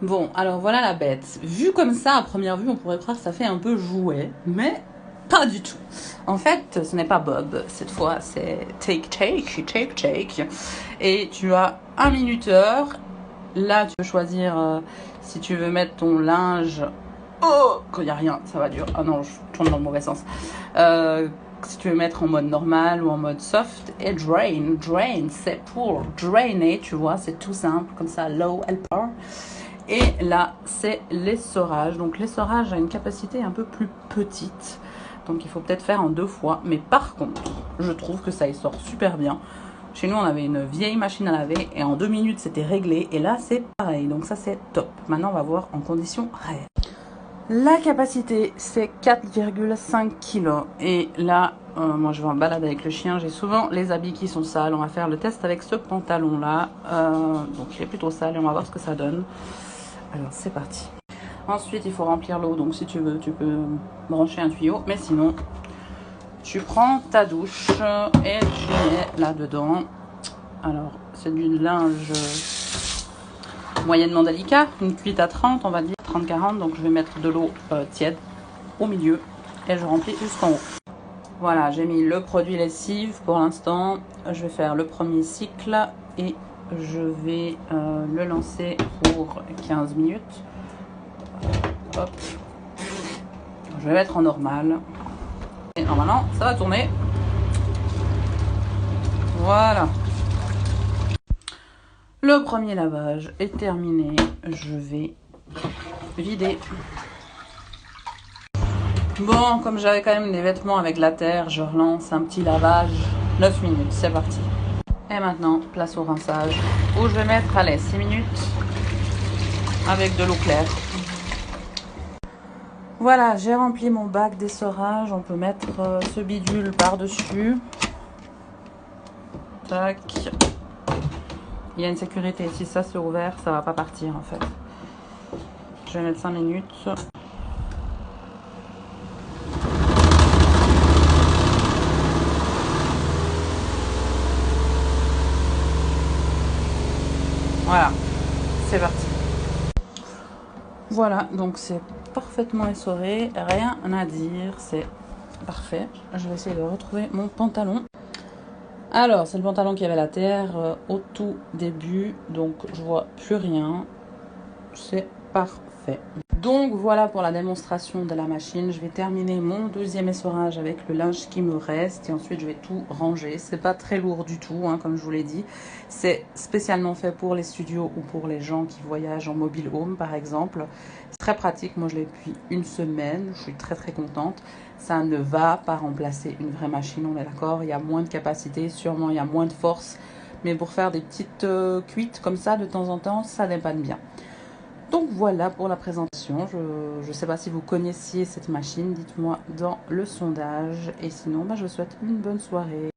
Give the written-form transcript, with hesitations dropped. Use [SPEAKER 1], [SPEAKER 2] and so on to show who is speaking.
[SPEAKER 1] Bon, alors voilà la bête. Vu comme ça, à première vue, on pourrait croire que ça fait un peu jouet, mais pas du tout. En fait, ce n'est pas Bob, cette fois, c'est Take. Et tu as un minuteur. Là, tu peux choisir si tu veux mettre ton linge. Oh, quand il n'y a rien, ça va dur. Ah non, je tourne dans le mauvais sens. Si tu veux mettre en mode normal ou en mode soft. Et drain, c'est pour drainer, tu vois, c'est tout simple, comme ça, low helper. Et là, c'est l'essorage. Donc l'essorage a une capacité un peu plus petite. Donc il faut peut-être faire en 2 fois. Mais par contre, je trouve que ça essore super bien. Chez nous, on avait une vieille machine à laver et en 2 minutes, c'était réglé. Et là, c'est pareil. Donc ça, c'est top. Maintenant, on va voir en conditions réelles. La capacité, c'est 4,5 kg. Et là, moi, je vais en balade avec le chien. J'ai souvent les habits qui sont sales. On va faire le test avec ce pantalon-là. Donc il est plutôt sale et on va voir ce que ça donne. Alors, c'est parti. Ensuite, il faut remplir l'eau. Donc, si tu veux, tu peux brancher un tuyau. Mais sinon, tu prends ta douche et tu mets là-dedans. Alors, c'est du linge moyennement délicat. Une cuite à 30, on va dire 30-40. Donc, je vais mettre de l'eau tiède au milieu et je remplis jusqu'en haut. Voilà, j'ai mis le produit lessive pour l'instant. Je vais faire le premier cycle et je vais le lancer pour 15 minutes. Hop. Je vais mettre en normal. Et normalement, ça va tourner. Voilà. Le premier lavage est terminé. Je vais vider. Bon, comme j'avais quand même des vêtements avec la terre, je relance un petit lavage. 9 minutes, c'est parti. Et maintenant, place au rinçage. Où je vais mettre, allez, 6 minutes. Avec de l'eau claire. Voilà, j'ai rempli mon bac d'essorage. On peut mettre ce bidule par-dessus. Tac. Il y a une sécurité. Si ça c'est ouvert, ça va pas partir en fait. Je vais mettre 5 minutes. Voilà, c'est parti. Voilà, donc c'est parfaitement essoré. Rien à dire, c'est parfait. Je vais essayer de retrouver mon pantalon. Alors, c'est le pantalon qui avait la terre au tout début, donc je vois plus rien. C'est parfait. Donc voilà pour la démonstration de la machine. Je vais terminer mon deuxième essorage avec le linge qui me reste et ensuite je vais tout ranger. C'est pas très lourd du tout, hein, comme je vous l'ai dit. C'est spécialement fait pour les studios ou pour les gens qui voyagent en mobile home par exemple. C'est très pratique. Moi je l'ai depuis une semaine. Je suis très contente. Ça ne va pas remplacer une vraie machine, on est d'accord. Il y a moins de capacité, sûrement il y a moins de force. Mais pour faire des petites cuites comme ça de temps en temps, ça dépanne bien. Donc voilà pour la présentation. Je ne sais pas si vous connaissiez cette machine, dites-moi dans le sondage. Et sinon, je vous souhaite une bonne soirée.